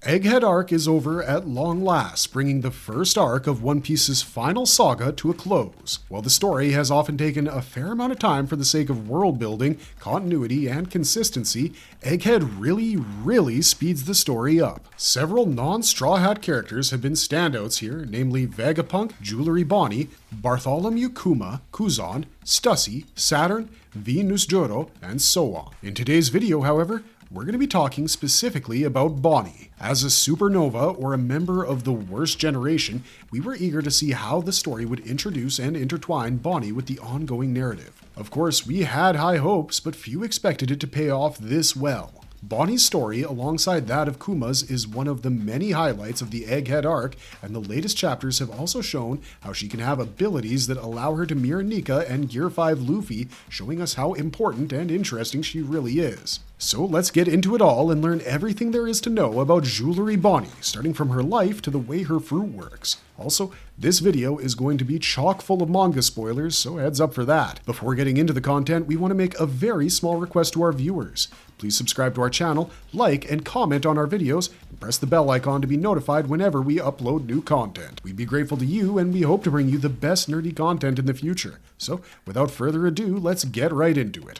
Egghead Arc is over at long last, bringing the first arc of One Piece's final saga to a close. While the story has often taken a fair amount of time for the sake of world building, continuity, and consistency, Egghead really speeds the story up. Several non-Strawhat characters have been standouts here, namely Vegapunk, Jewelry Bonney, Bartholomew Kuma, Kuzan, Stussy, Saturn, Nusjuro, and so on. In today's video, however, we're going to be talking specifically about Bonney. As a supernova or a member of the worst generation, we were eager to see how the story would introduce and intertwine Bonney with the ongoing narrative. Of course, we had high hopes, but few expected it to pay off this well. Bonney's story, alongside that of Kuma's, is one of the many highlights of the Egghead Arc, and the latest chapters have also shown how she can have abilities that allow her to mirror Nika and Gear 5 Luffy, showing us how important and interesting she really is. So let's get into it all and learn everything there is to know about Jewelry Bonney, starting from her life to the way her fruit works. Also, this video is going to be chock full of manga spoilers, so heads up for that. Before getting into the content, we want to make a very small request to our viewers. Please subscribe to our channel, like and comment on our videos, and press the bell icon to be notified whenever we upload new content. We'd be grateful to you, and we hope to bring you the best nerdy content in the future. So, without further ado, let's get right into it.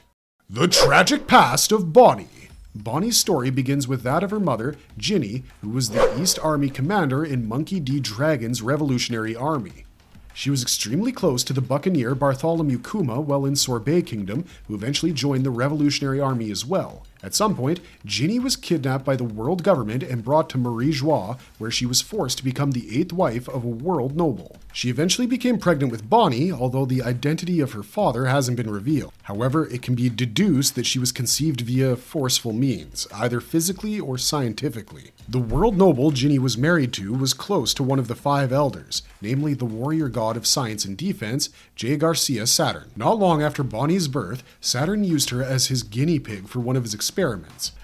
The tragic past of Bonney. Bonnie's story begins with that of her mother, Ginny, who was the East Army commander in Monkey D. Dragon's Revolutionary Army. She was extremely close to the buccaneer Bartholomew Kuma while in Sorbet Kingdom, who eventually joined the Revolutionary Army as well. At some point, Ginny was kidnapped by the world government and brought to Nusjuro, where she was forced to become the 8th wife of a world noble. She eventually became pregnant with Bonney, although the identity of her father hasn't been revealed. However, it can be deduced that she was conceived via forceful means, either physically or scientifically. The world noble Ginny was married to was close to one of the 5 elders, namely the warrior god of science and defense, J. Garcia Saturn. Not long after Bonnie's birth, Saturn used her as his guinea pig for one of his experiments.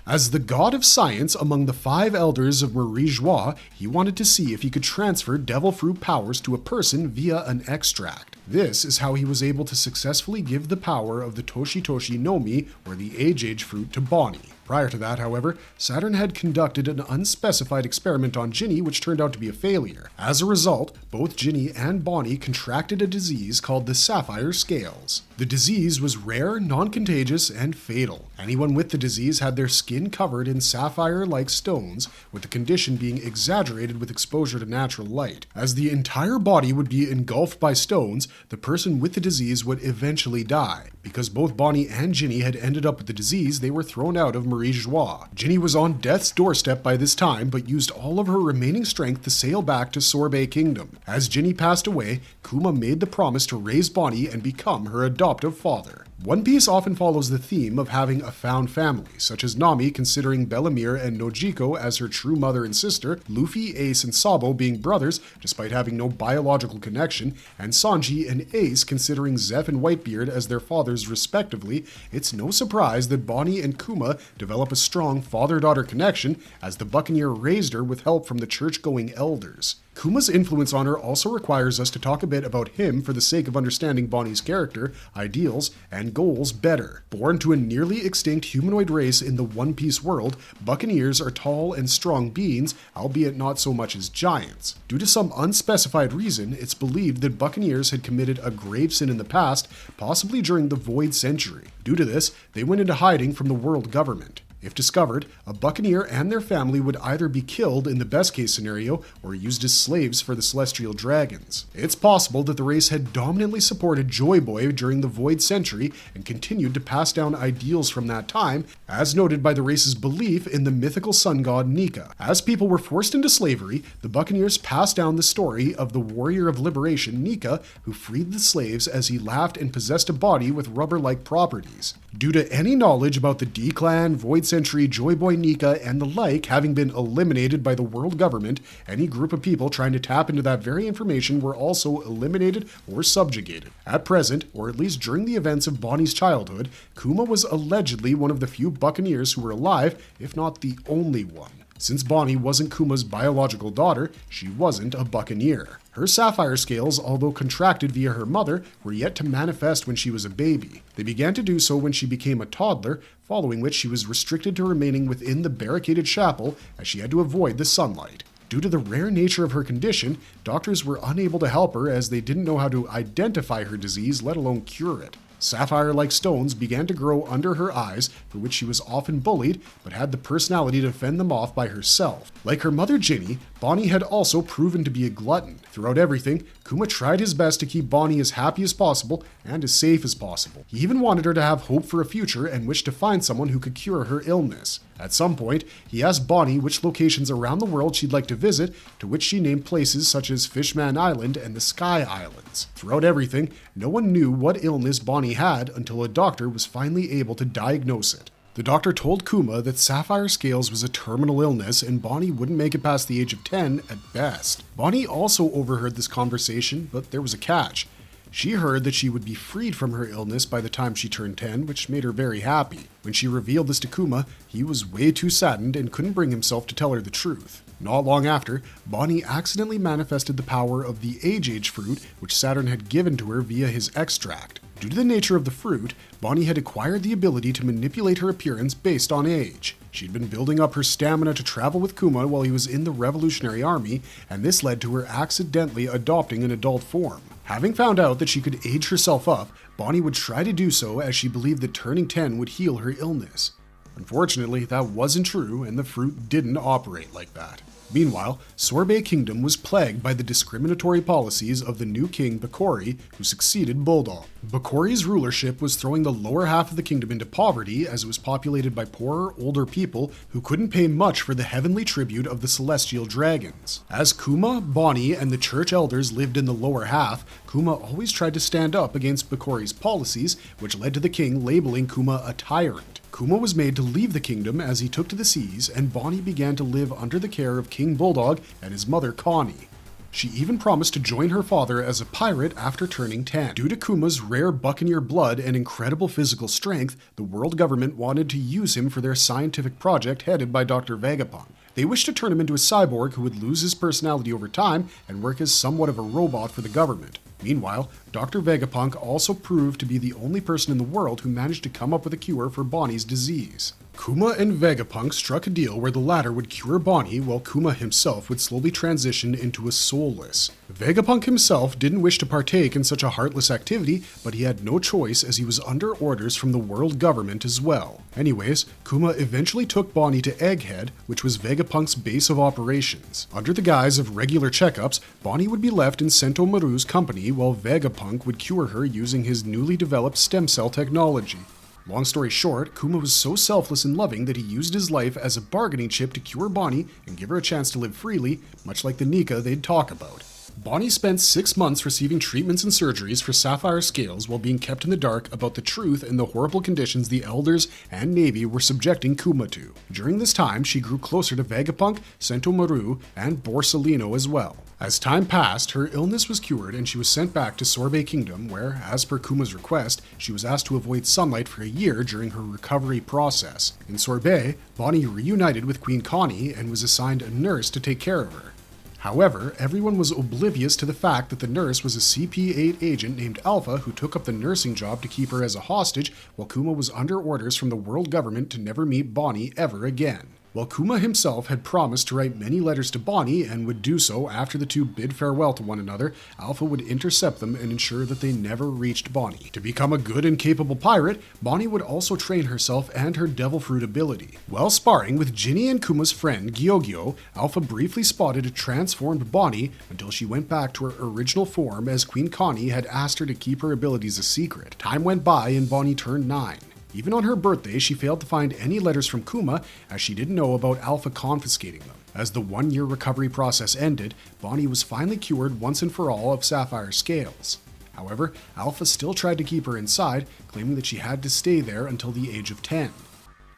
As the god of science among the 5 elders of Nusjuro, he wanted to see if he could transfer devil fruit powers to a person via an extract. This is how he was able to successfully give the power of the Toshi Toshi no Mi, or the Age fruit, to Bonney. Prior to that, however, Saturn had conducted an unspecified experiment on Ginny which turned out to be a failure. As a result, both Ginny and Bonney contracted a disease called the Sapphire Scales. The disease was rare, non-contagious, and fatal. Anyone with the disease had their skin covered in sapphire-like stones, with the condition being exaggerated with exposure to natural light. As the entire body would be engulfed by stones, the person with the disease would eventually die. Because both Bonney and Ginny had ended up with the disease, they were thrown out of Nusjuro. Ginny was on death's doorstep by this time, but used all of her remaining strength to sail back to Sorbet Kingdom. As Ginny passed away, Kuma made the promise to raise Bonney and become her adoptive father. One Piece often follows the theme of having a found family, such as Nami considering Bellemere and Nojiko as her true mother and sister, Luffy, Ace, and Sabo being brothers despite having no biological connection, and Sanji and Ace considering Zeph and Whitebeard as their fathers respectively. It's no surprise that Bonney and Kuma develop a strong father-daughter connection, as the buccaneer raised her with help from the church-going elders. Kuma's influence on her also requires us to talk a bit about him for the sake of understanding Bonney's character, ideals, and goals better. Born to a nearly extinct humanoid race in the One Piece world, buccaneers are tall and strong beings, albeit not so much as giants. Due to some unspecified reason, it's believed that buccaneers had committed a grave sin in the past, possibly during the Void Century. Due to this, they went into hiding from the world government. If discovered, a buccaneer and their family would either be killed in the best case scenario or used as slaves for the celestial dragons. It's possible that the race had dominantly supported Joy Boy during the Void Century and continued to pass down ideals from that time, as noted by the race's belief in the mythical sun god Nika. As people were forced into slavery, the buccaneers passed down the story of the warrior of liberation Nika, who freed the slaves as he laughed and possessed a body with rubber-like properties. Due to any knowledge about the D-Clan, Void Century, Joy Boy Nika, and the like having been eliminated by the world government, any group of people trying to tap into that very information were also eliminated or subjugated. At present, or at least during the events of Bonnie's childhood, Kuma was allegedly one of the few buccaneers who were alive, if not the only one. Since Bonney wasn't Kuma's biological daughter, she wasn't a buccaneer. Her sapphire scales, although contracted via her mother, were yet to manifest when she was a baby. They began to do so when she became a toddler, following which she was restricted to remaining within the barricaded chapel as she had to avoid the sunlight. Due to the rare nature of her condition, doctors were unable to help her as they didn't know how to identify her disease, let alone cure it. Sapphire-like stones began to grow under her eyes, for which she was often bullied, but had the personality to fend them off by herself. Like her mother Ginny, Bonney had also proven to be a glutton. Throughout everything, Kuma tried his best to keep Bonney as happy as possible and as safe as possible. He even wanted her to have hope for a future and wished to find someone who could cure her illness. At some point, he asked Bonney which locations around the world she'd like to visit, to which she named places such as Fishman Island and the Sky Islands. Throughout everything, no one knew what illness Bonney had until a doctor was finally able to diagnose it. The doctor told Kuma that sapphire scales was a terminal illness and Bonney wouldn't make it past the age of 10 at best. Bonney also overheard this conversation, but there was a catch. She heard that she would be freed from her illness by the time she turned 10, which made her very happy. When she revealed this to Kuma, he was way too saddened and couldn't bring himself to tell her the truth. Not long after, Bonney accidentally manifested the power of the Age fruit, which Saturn had given to her via his extract. Due to the nature of the fruit, Bonney had acquired the ability to manipulate her appearance based on age. She'd been building up her stamina to travel with Kuma while he was in the Revolutionary Army, and this led to her accidentally adopting an adult form. Having found out that she could age herself up, Bonney would try to do so as she believed that turning 10 would heal her illness. Unfortunately, that wasn't true, and the fruit didn't operate like that. Meanwhile, Sorbet Kingdom was plagued by the discriminatory policies of the new king Bakori, who succeeded Bulldog. Bakori's rulership was throwing the lower half of the kingdom into poverty as it was populated by poorer, older people who couldn't pay much for the heavenly tribute of the celestial dragons. As Kuma, Bonney, and the church elders lived in the lower half, Kuma always tried to stand up against Bakori's policies, which led to the king labeling Kuma a tyrant. Kuma was made to leave the kingdom as he took to the seas, and Bonney began to live under the care of King Bulldog and his mother Connie. She even promised to join her father as a pirate after turning 10. Due to Kuma's rare buccaneer blood and incredible physical strength, the world government wanted to use him for their scientific project headed by Dr. Vegapunk. They wished to turn him into a cyborg who would lose his personality over time and work as somewhat of a robot for the government. Meanwhile, Dr. Vegapunk also proved to be the only person in the world who managed to come up with a cure for Bonney's disease. Kuma and Vegapunk struck a deal where the latter would cure Bonney while Kuma himself would slowly transition into a soulless. Vegapunk himself didn't wish to partake in such a heartless activity, but he had no choice as he was under orders from the world government as well. Anyways, Kuma eventually took Bonney to Egghead, which was Vegapunk's base of operations. Under the guise of regular checkups, Bonney would be left in Sentomaru's company while Vegapunk would cure her using his newly developed stem cell technology. Long story short, Kuma was so selfless and loving that he used his life as a bargaining chip to cure Bonney and give her a chance to live freely, much like the Nika they'd talk about. Bonney spent 6 months receiving treatments and surgeries for sapphire scales while being kept in the dark about the truth and the horrible conditions the elders and navy were subjecting Kuma to. During this time, she grew closer to Vegapunk, Sentomaru, and Borsalino as well. As time passed, her illness was cured and she was sent back to Sorbet Kingdom where, as per Kuma's request, she was asked to avoid sunlight for a year during her recovery process. In Sorbet, Bonney reunited with Queen Connie and was assigned a nurse to take care of her. However, everyone was oblivious to the fact that the nurse was a CP8 agent named Alpha who took up the nursing job to keep her as a hostage while Kuma was under orders from the world government to never meet Bonney ever again. While Kuma himself had promised to write many letters to Bonney and would do so after the two bid farewell to one another, Alpha would intercept them and ensure that they never reached Bonney. To become a good and capable pirate, Bonney would also train herself and her devil fruit ability. While sparring with Ginny and Kuma's friend Gyogyo, Alpha briefly spotted a transformed Bonney until she went back to her original form as Queen Connie had asked her to keep her abilities a secret. Time went by and Bonney turned 9. Even on her birthday, she failed to find any letters from Kuma as she didn't know about Alpha confiscating them. As the 1-year recovery process ended, Bonney was finally cured once and for all of sapphire scales. However, Alpha still tried to keep her inside, claiming that she had to stay there until the age of 10.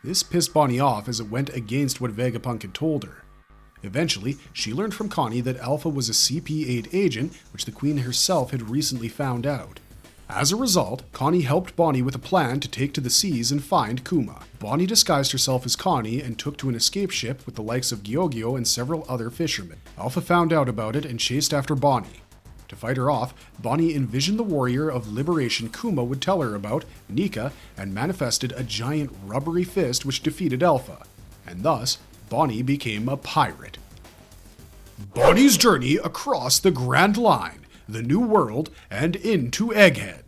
This pissed Bonney off as it went against what Vegapunk had told her. Eventually, she learned from Connie that Alpha was a CP8 agent, which the Queen herself had recently found out. As a result, Connie helped Bonney with a plan to take to the seas and find Kuma. Bonney disguised herself as Connie and took to an escape ship with the likes of Gyogyo and several other fishermen. Alpha found out about it and chased after Bonney. To fight her off, Bonney envisioned the warrior of liberation Kuma would tell her about, Nika, and manifested a giant rubbery fist which defeated Alpha. And thus, Bonney became a pirate. Bonney's journey across the Grand Line, the New World, and into Egghead.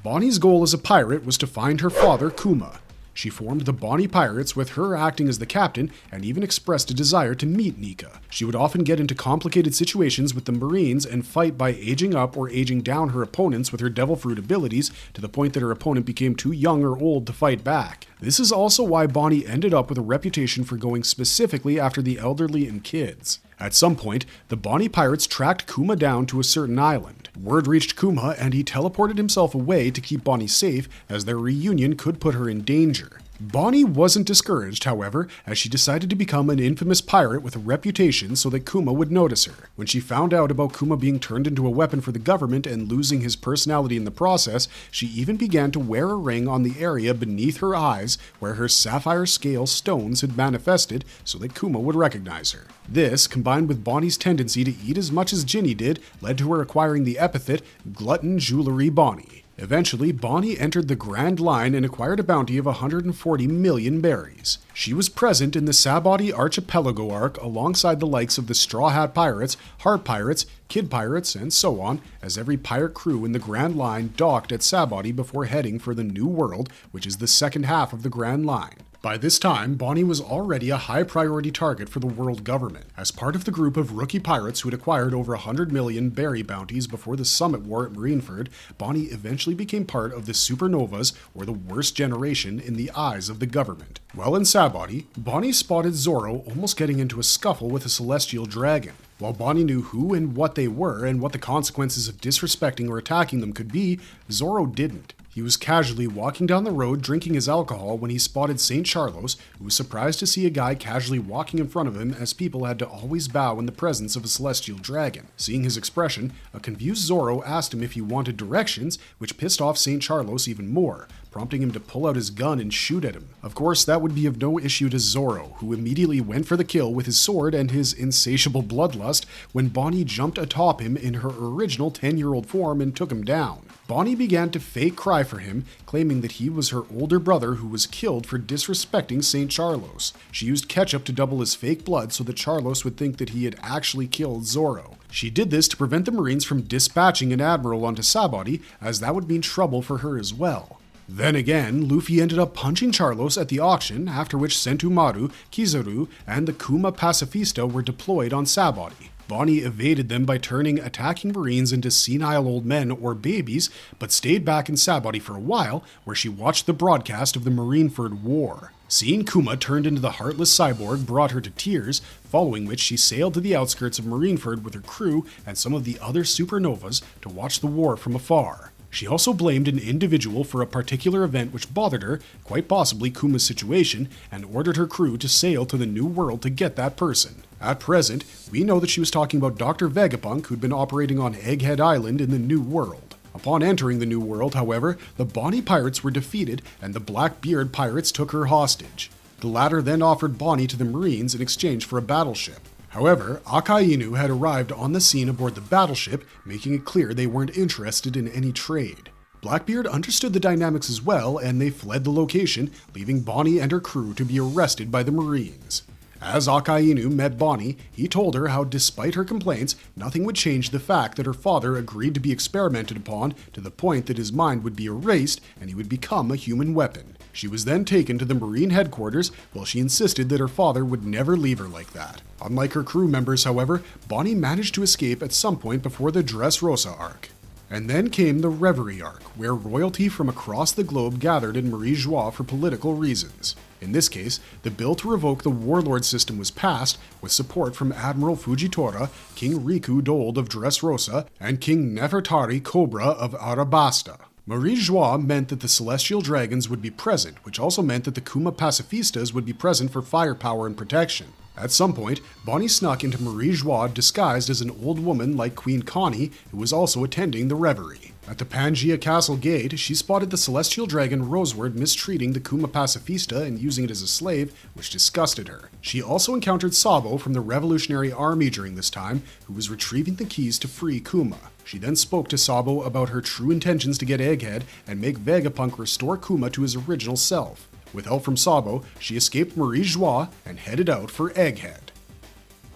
Bonney's goal as a pirate was to find her father, Kuma. She formed the Bonney Pirates with her acting as the captain and even expressed a desire to meet Nika. She would often get into complicated situations with the Marines and fight by aging up or aging down her opponents with her Devil Fruit abilities to the point that her opponent became too young or old to fight back. This is also why Bonney ended up with a reputation for going specifically after the elderly and kids. At some point, the Bonney Pirates tracked Kuma down to a certain island. Word reached Kuma and he teleported himself away to keep Bonney safe as their reunion could put her in danger. Bonney wasn't discouraged, however, as she decided to become an infamous pirate with a reputation so that Kuma would notice her. When she found out about Kuma being turned into a weapon for the government and losing his personality in the process, she even began to wear a ring on the area beneath her eyes where her sapphire scale stones had manifested so that Kuma would recognize her. This, combined with Bonney's tendency to eat as much as Ginny did, led to her acquiring the epithet Glutton Jewelry Bonney. Eventually, Bonney entered the Grand Line and acquired a bounty of 140 million berries. She was present in the Sabaody Archipelago arc alongside the likes of the Straw Hat Pirates, Heart Pirates, Kid Pirates, and so on, as every pirate crew in the Grand Line docked at Sabaody before heading for the New World, which is the second half of the Grand Line. By this time, Bonney was already a high-priority target for the world government. As part of the group of rookie pirates who had acquired over 100 million berry bounties before the Summit War at Marineford, Bonney eventually became part of the Supernovas, or the worst generation in the eyes of the government. While in Sabaody, Bonney spotted Zoro almost getting into a scuffle with a celestial dragon. While Bonney knew who and what they were and what the consequences of disrespecting or attacking them could be, Zoro didn't. He was casually walking down the road drinking his alcohol when he spotted St. Charlos, who was surprised to see a guy casually walking in front of him as people had to always bow in the presence of a celestial dragon. Seeing his expression, a confused Zoro asked him if he wanted directions, which pissed off St. Charlos even more, prompting him to pull out his gun and shoot at him. Of course, that would be of no issue to Zoro, who immediately went for the kill with his sword and his insatiable bloodlust when Bonney jumped atop him in her original 10-year-old form and took him down. Bonney began to fake cry for him, claiming that he was her older brother who was killed for disrespecting St. Charlos. She used ketchup to double his fake blood so that Charlos would think that he had actually killed Zoro. She did this to prevent the Marines from dispatching an admiral onto Sabaody, as that would mean trouble for her as well. Then again, Luffy ended up punching Charlos at the auction, after which Sentomaru, Kizaru, and the Kuma Pacifista were deployed on Sabaody. Bonney evaded them by turning attacking Marines into senile old men or babies, but stayed back in Sabaody for a while, where she watched the broadcast of the Marineford War. Seeing Kuma turned into the heartless cyborg brought her to tears, following which she sailed to the outskirts of Marineford with her crew and some of the other supernovas to watch the war from afar. She also blamed an individual for a particular event which bothered her, quite possibly Kuma's situation, and ordered her crew to sail to the New World to get that person. At present, we know that she was talking about Dr. Vegapunk, who'd been operating on Egghead Island in the New World. Upon entering the New World, however, the Bonney Pirates were defeated and the Blackbeard Pirates took her hostage. The latter then offered Bonney to the Marines in exchange for a battleship. However, Akainu had arrived on the scene aboard the battleship, making it clear they weren't interested in any trade. Blackbeard understood the dynamics as well, and they fled the location, leaving Bonney and her crew to be arrested by the Marines. As Akainu met Bonney, he told her how despite her complaints, nothing would change the fact that her father agreed to be experimented upon to the point that his mind would be erased and he would become a human weapon. She was then taken to the Marine headquarters while she insisted that her father would never leave her like that. Unlike her crew members, however, Bonney managed to escape at some point before the Dressrosa arc. And then came the Reverie arc, where royalty from across the globe gathered in Marie Joie for political reasons. In this case, the bill to revoke the warlord system was passed, with support from Admiral Fujitora, King Riku Dold of Dressrosa, and King Nefertari Cobra of Arabasta. Marie Joie meant that the Celestial Dragons would be present, which also meant that the Kuma Pacifistas would be present for firepower and protection. At some point, Bonney snuck into Nusjuro disguised as an old woman like Queen Connie, who was also attending the revelry. At the Pangaea Castle gate, she spotted the celestial dragon Roseward mistreating the Kuma pacifista and using it as a slave, which disgusted her. She also encountered Sabo from the Revolutionary Army during this time, who was retrieving the keys to free Kuma. She then spoke to Sabo about her true intentions to get Egghead and make Vegapunk restore Kuma to his original self. With help from Sabo, she escaped Nusjuro and headed out for Egghead.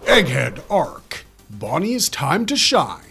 Egghead Arc. Bonney's time to shine.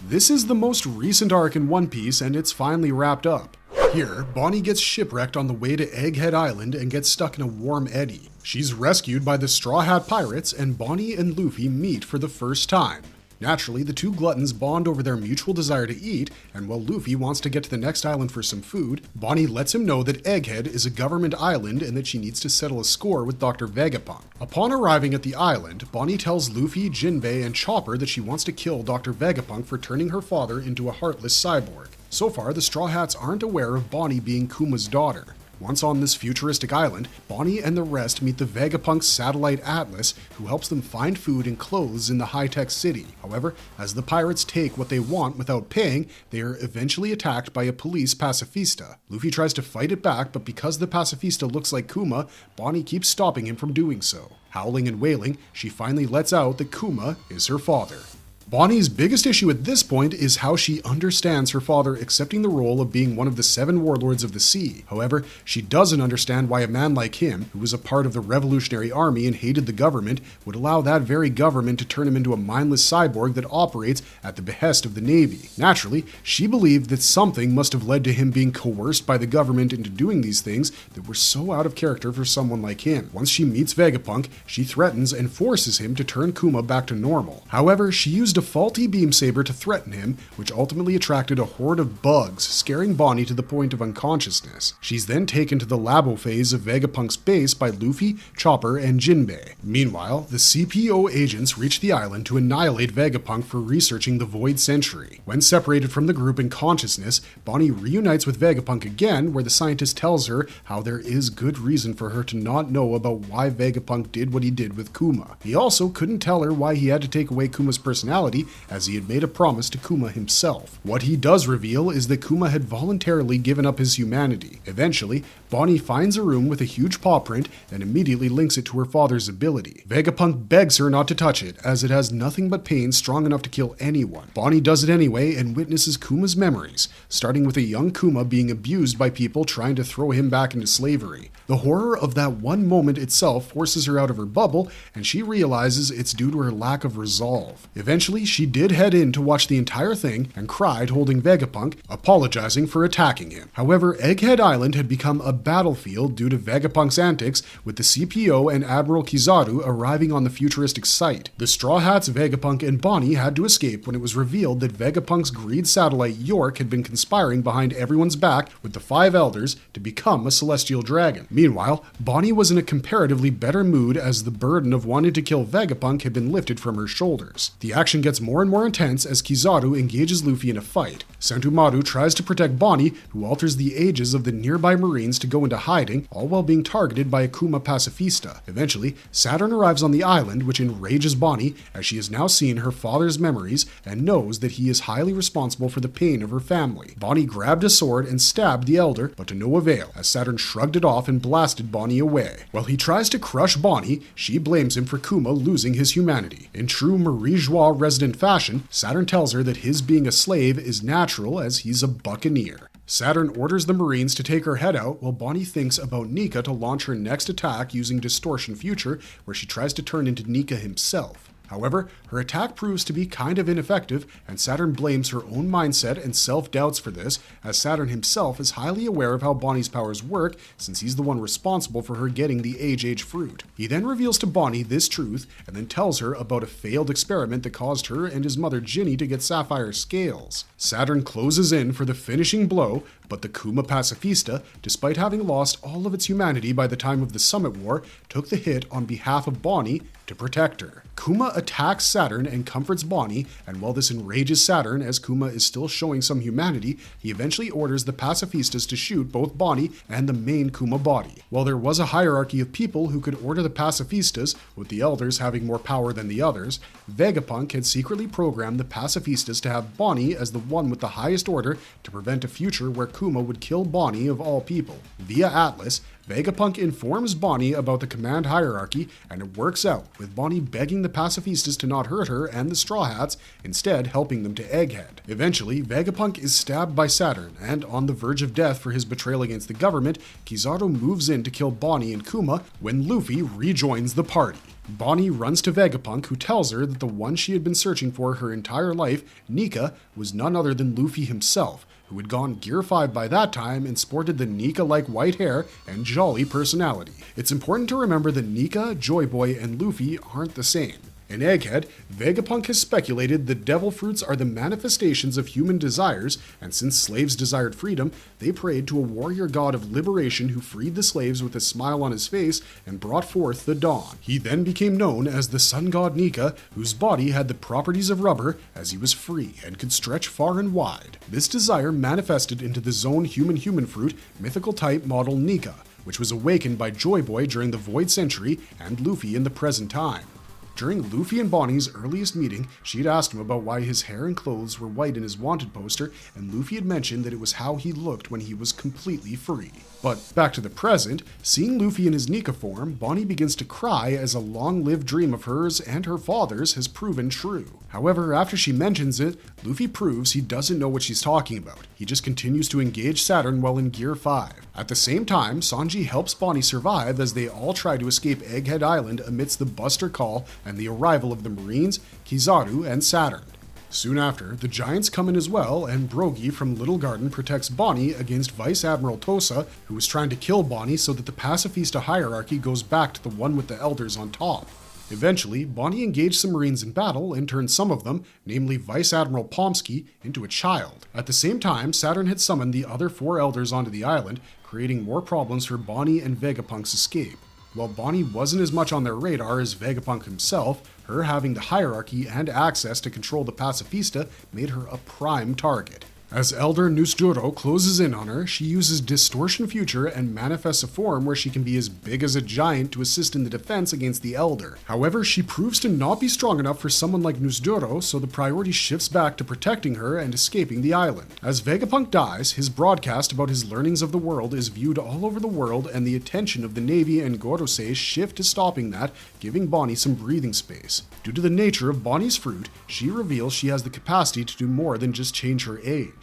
This is the most recent arc in One Piece, and it's finally wrapped up. Here, Bonney gets shipwrecked on the way to Egghead Island and gets stuck in a warm eddy. She's rescued by the Straw Hat Pirates, and Bonney and Luffy meet for the first time. Naturally, the two gluttons bond over their mutual desire to eat, and while Luffy wants to get to the next island for some food, Bonney lets him know that Egghead is a government island and that she needs to settle a score with Dr. Vegapunk. Upon arriving at the island, Bonney tells Luffy, Jinbei, and Chopper that she wants to kill Dr. Vegapunk for turning her father into a heartless cyborg. So far, the Straw Hats aren't aware of Bonney being Kuma's daughter. Once on this futuristic island, Bonney and the rest meet the Vegapunk satellite Atlas, who helps them find food and clothes in the high-tech city. However, as the pirates take what they want without paying, they are eventually attacked by a police pacifista. Luffy tries to fight it back, but because the pacifista looks like Kuma, Bonney keeps stopping him from doing so. Howling and wailing, she finally lets out that Kuma is her father. Bonney's biggest issue at this point is how she understands her father accepting the role of being one of the 7 warlords of the sea. However, she doesn't understand why a man like him, who was a part of the Revolutionary Army and hated the government, would allow that very government to turn him into a mindless cyborg that operates at the behest of the Navy. Naturally, she believed that something must have led to him being coerced by the government into doing these things that were so out of character for someone like him. Once she meets Vegapunk, she threatens and forces him to turn Kuma back to normal. However, she used a faulty beam saber to threaten him, which ultimately attracted a horde of bugs, scaring Bonney to the point of unconsciousness. She's then taken to the labo phase of Vegapunk's base by Luffy, Chopper, and Jinbei. Meanwhile, the CPO agents reach the island to annihilate Vegapunk for researching the Void Century. When separated from the group in consciousness, Bonney reunites with Vegapunk again, where the scientist tells her how there is good reason for her to not know about why Vegapunk did what he did with Kuma. He also couldn't tell her why he had to take away Kuma's personality, as he had made a promise to Kuma himself. What he does reveal is that Kuma had voluntarily given up his humanity. Eventually, Bonney finds a room with a huge paw print and immediately links it to her father's ability. Vegapunk begs her not to touch it, as it has nothing but pain strong enough to kill anyone. Bonney does it anyway and witnesses Kuma's memories, starting with a young Kuma being abused by people trying to throw him back into slavery. The horror of that one moment itself forces her out of her bubble, and she realizes it's due to her lack of resolve. Eventually, she did head in to watch the entire thing and cried holding Vegapunk, apologizing for attacking him. However, Egghead Island had become a battlefield due to Vegapunk's antics, with the CPO and Admiral Kizaru arriving on the futuristic site. The Straw Hats, Vegapunk, and Bonney had to escape when it was revealed that Vegapunk's greed satellite York had been conspiring behind everyone's back with the 5 elders to become a celestial dragon. Meanwhile, Bonney was in a comparatively better mood as the burden of wanting to kill Vegapunk had been lifted from her shoulders. The action gets more and more intense as Kizaru engages Luffy in a fight. Sentomaru tries to protect Bonney, who alters the ages of the nearby Marines to go into hiding, all while being targeted by a Kuma pacifista. Eventually, Saturn arrives on the island, which enrages Bonney, as she has now seen her father's memories and knows that he is highly responsible for the pain of her family. Bonney grabbed a sword and stabbed the elder, but to no avail, as Saturn shrugged it off and blasted Bonney away. While he tries to crush Bonney, she blames him for Kuma losing his humanity. In true Nusjuro resident fashion, Saturn tells her that his being a slave is natural as he's a buccaneer. Saturn orders the Marines to take her head out while Bonney thinks about Nika to launch her next attack using Distortion Future, where she tries to turn into Nika himself. However, her attack proves to be kind of ineffective, and Saturn blames her own mindset and self-doubts for this, as Saturn himself is highly aware of how Bonney's powers work, since he's the one responsible for her getting the Age fruit. He then reveals to Bonney this truth, and then tells her about a failed experiment that caused her and his mother Ginny to get sapphire scales. Saturn closes in for the finishing blow, But the Kuma Pacifista, despite having lost all of its humanity by the time of the Summit War, took the hit on behalf of Bonney to protect her. Kuma attacks Saturn and comforts Bonney, and while this enrages Saturn as Kuma is still showing some humanity, he eventually orders the Pacifistas to shoot both Bonney and the main Kuma body. While there was a hierarchy of people who could order the Pacifistas, with the elders having more power than the others, Vegapunk had secretly programmed the Pacifistas to have Bonney as the one with the highest order to prevent a future where Kuma would kill Bonney of all people. Via Atlas, Vegapunk informs Bonney about the command hierarchy, and it works out, with Bonney begging the Pacifistas to not hurt her and the Straw Hats, instead helping them to Egghead. Eventually, Vegapunk is stabbed by Saturn, and on the verge of death for his betrayal against the government, Kizaru moves in to kill Bonney and Kuma when Luffy rejoins the party. Bonney runs to Vegapunk, who tells her that the one she had been searching for her entire life, Nika, was none other than Luffy himself, who had gone Gear 5 by that time and sported the Nika-like white hair and jolly personality. It's important to remember that Nika, Joy Boy, and Luffy aren't the same. In Egghead, Vegapunk has speculated that devil fruits are the manifestations of human desires, and since slaves desired freedom, they prayed to a warrior god of liberation who freed the slaves with a smile on his face and brought forth the dawn. He then became known as the sun god Nika, whose body had the properties of rubber, as he was free and could stretch far and wide. This desire manifested into the zone human fruit mythical type model Nika, which was awakened by Joy Boy during the Void Century and Luffy in the present time. During Luffy and Bonney's earliest meeting, she had asked him about why his hair and clothes were white in his wanted poster, and Luffy had mentioned that it was how he looked when he was completely free. But back to the present, seeing Luffy in his Nika form, Bonney begins to cry as a long-lived dream of hers and her father's has proven true. However, after she mentions it, Luffy proves he doesn't know what she's talking about. He just continues to engage Saturn while in Gear 5. At the same time, Sanji helps Bonney survive as they all try to escape Egghead Island amidst the Buster Call and the arrival of the Marines, Kizaru, and Saturn. Soon after, the Giants come in as well, and Brogy from Little Garden protects Bonney against Vice Admiral Tosa, who is trying to kill Bonney so that the Pacifista hierarchy goes back to the one with the elders on top. Eventually, Bonney engaged some Marines in battle and turned some of them, namely Vice Admiral Pomsky, into a child. At the same time, Saturn had summoned the other 4 elders onto the island, creating more problems for Bonney and Vegapunk's escape. While Bonney wasn't as much on their radar as Vegapunk himself, her having the hierarchy and access to control the Pacifista made her a prime target. As Elder Nusjuro closes in on her, she uses Distortion Future and manifests a form where she can be as big as a giant to assist in the defense against the Elder. However, she proves to not be strong enough for someone like Nusjuro, so the priority shifts back to protecting her and escaping the island. As Vegapunk dies, his broadcast about his learnings of the world is viewed all over the world, and the attention of the Navy and Gorosei shift to stopping that, giving Bonney some breathing space. Due to the nature of Bonney's fruit, she reveals she has the capacity to do more than just change her age.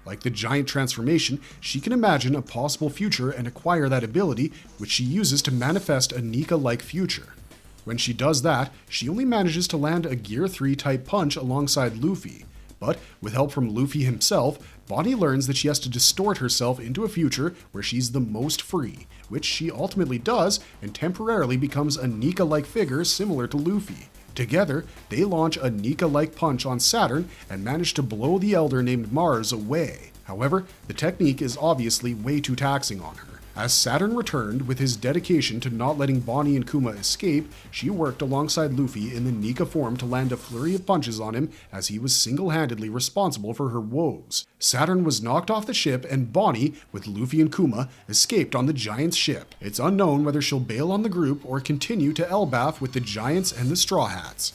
Like the giant transformation, she can imagine a possible future and acquire that ability, which she uses to manifest a Nika-like future. When she does that, she only manages to land a Gear 3 type punch alongside Luffy. But with help from Luffy himself, Bonney learns that she has to distort herself into a future where she's the most free, which she ultimately does and temporarily becomes a Nika-like figure similar to Luffy. Together, they launch a Nika-like punch on Saturn and manage to blow the Elder named Mars away. However, the technique is obviously way too taxing on her. As Saturn returned with his dedication to not letting Bonney and Kuma escape, she worked alongside Luffy in the Nika form to land a flurry of punches on him as he was single-handedly responsible for her woes. Saturn was knocked off the ship and Bonney, with Luffy and Kuma, escaped on the Giants' ship. It's unknown whether she'll bail on the group or continue to Elbaf with the Giants and the Straw Hats.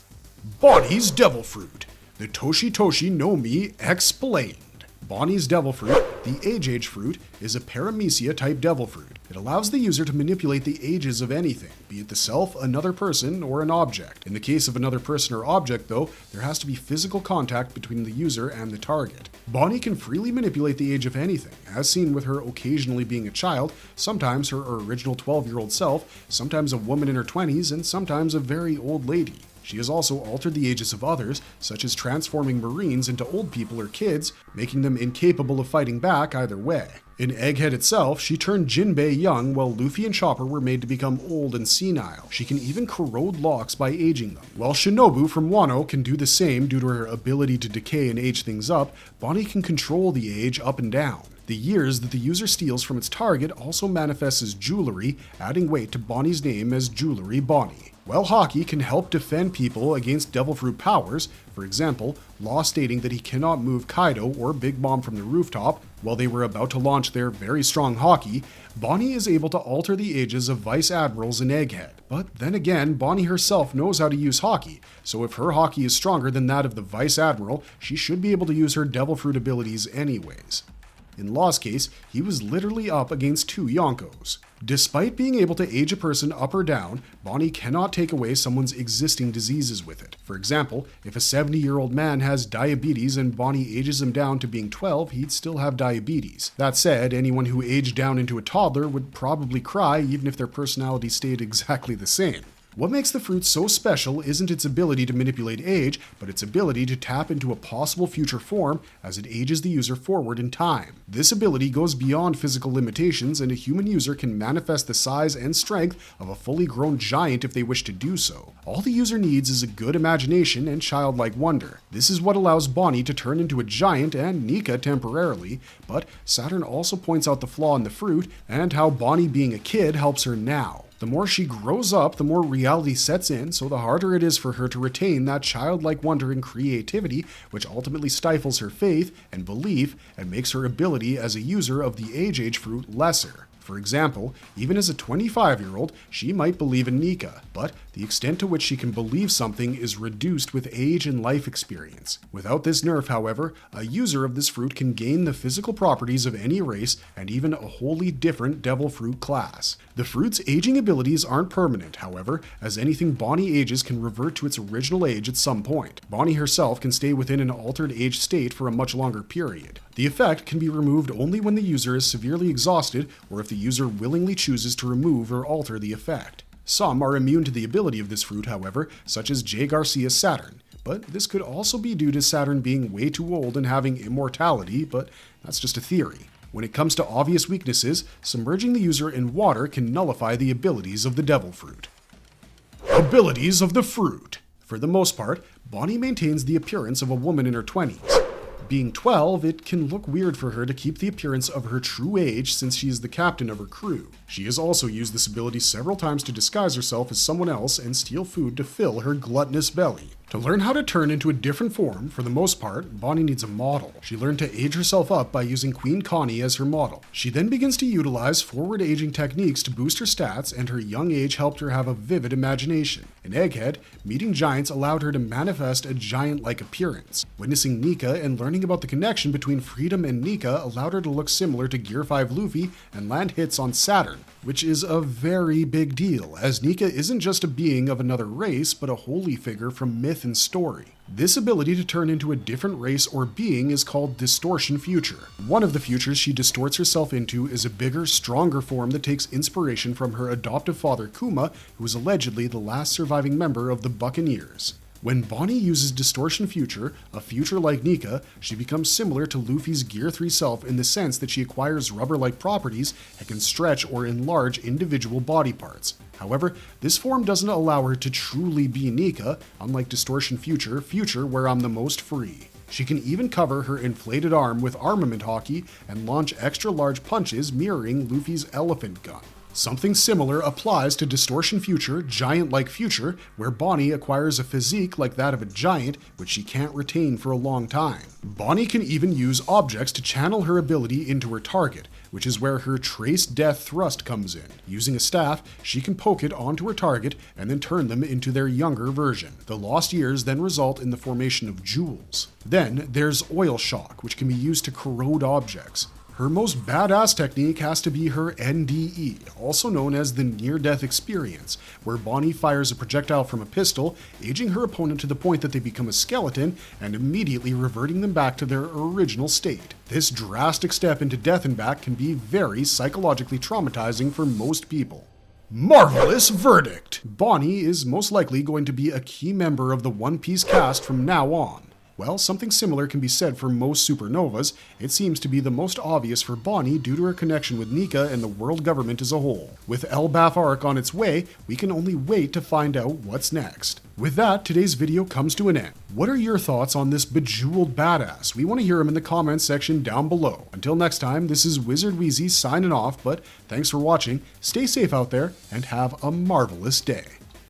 Bonney's Devil Fruit. The Toshi Toshi no Mi explained. Bonney's Devil Fruit, the Age Fruit, is a paramecia-type devil fruit. It allows the user to manipulate the ages of anything, be it the self, another person, or an object. In the case of another person or object, though, there has to be physical contact between the user and the target. Bonney can freely manipulate the age of anything, as seen with her occasionally being a child, sometimes her original 12-year-old self, sometimes a woman in her 20s, and sometimes a very old lady. She has also altered the ages of others, such as transforming Marines into old people or kids, making them incapable of fighting back either way. In Egghead itself, she turned Jinbei young while Luffy and Chopper were made to become old and senile. She can even corrode locks by aging them. While Shinobu from Wano can do the same due to her ability to decay and age things up, Bonney can control the age up and down. The years that the user steals from its target also manifests as jewelry, adding weight to Bonney's name as Jewelry Bonney. While Haki can help defend people against Devil Fruit powers, for example, Law stating that he cannot move Kaido or Big Mom from the rooftop while they were about to launch their very strong Haki, Bonney is able to alter the ages of Vice Admirals in Egghead. But then again, Bonney herself knows how to use Haki, so if her Haki is stronger than that of the Vice Admiral, she should be able to use her Devil Fruit abilities anyways. In Law's case, he was literally up against 2 Yonkos. Despite being able to age a person up or down, Bonney cannot take away someone's existing diseases with it. For example, if a 70-year-old man has diabetes and Bonney ages him down to being 12, he'd still have diabetes. That said, anyone who aged down into a toddler would probably cry even if their personality stayed exactly the same. What makes the fruit so special isn't its ability to manipulate age, but its ability to tap into a possible future form as it ages the user forward in time. This ability goes beyond physical limitations, and a human user can manifest the size and strength of a fully grown giant if they wish to do so. All the user needs is a good imagination and childlike wonder. This is what allows Bonney to turn into a giant and Nika temporarily, but Saturn also points out the flaw in the fruit and how Bonney being a kid helps her now. The more she grows up, the more reality sets in, so the harder it is for her to retain that childlike wonder and creativity, which ultimately stifles her faith and belief and makes her ability as a user of the age fruit lesser. For example, even as a 25-year-old, she might believe in Nika, but the extent to which she can believe something is reduced with age and life experience. Without this nerf, however, a user of this fruit can gain the physical properties of any race and even a wholly different Devil Fruit class. The fruit's aging abilities aren't permanent, however, as anything Bonney ages can revert to its original age at some point. Bonney herself can stay within an altered age state for a much longer period. The effect can be removed only when the user is severely exhausted or if the user willingly chooses to remove or alter the effect. Some are immune to the ability of this fruit, however, such as J. Garcia's Saturn, but this could also be due to Saturn being way too old and having immortality, but that's just a theory. When it comes to obvious weaknesses, submerging the user in water can nullify the abilities of the Devil Fruit. Abilities of the fruit. For the most part, Bonney maintains the appearance of a woman in her 20s. Being 12, it can look weird for her to keep the appearance of her true age since she is the captain of her crew. She has also used this ability several times to disguise herself as someone else and steal food to fill her gluttonous belly. To learn how to turn into a different form, for the most part, Bonney needs a model. She learned to age herself up by using Queen Connie as her model. She then begins to utilize forward aging techniques to boost her stats, and her young age helped her have a vivid imagination. In Egghead, meeting giants allowed her to manifest a giant-like appearance. Witnessing Nika and learning about the connection between Freedom and Nika allowed her to look similar to Gear 5 Luffy and land hits on Saturn, which is a very big deal, as Nika isn't just a being of another race, but a holy figure from myth and story. This ability to turn into a different race or being is called Distortion Future. One of the futures she distorts herself into is a bigger, stronger form that takes inspiration from her adoptive father Kuma, who is allegedly the last surviving member of the Buccaneers. When Bonney uses Distortion Future, a future like Nika, she becomes similar to Luffy's Gear 3 self in the sense that she acquires rubber-like properties and can stretch or enlarge individual body parts. However, this form doesn't allow her to truly be Nika, unlike Distortion Future, where I'm the most free. She can even cover her inflated arm with armament hockey and launch extra large punches mirroring Luffy's elephant gun. Something similar applies to Distortion Future, Giant-like Future, where Bonney acquires a physique like that of a giant, which she can't retain for a long time. Bonney can even use objects to channel her ability into her target, which is where her Trace Death Thrust comes in. Using a staff, she can poke it onto her target and then turn them into their younger version. The lost years then result in the formation of jewels. Then there's Oil Shock, which can be used to corrode objects. Her most badass technique has to be her NDE, also known as the Near-Death Experience, where Bonney fires a projectile from a pistol, aging her opponent to the point that they become a skeleton, and immediately reverting them back to their original state. This drastic step into death and back can be very psychologically traumatizing for most people. Marvelous verdict! Bonney is most likely going to be a key member of the One Piece cast from now on. Well, something similar can be said for most supernovas. It seems to be the most obvious for Bonney due to her connection with Nika and the world government as a whole. With Egghead Arc on its way, we can only wait to find out what's next. With that, today's video comes to an end. What are your thoughts on this bejeweled badass? We want to hear them in the comments section down below. Until next time, this is Wizard Wheezy signing off, but thanks for watching, stay safe out there, and have a marvelous day.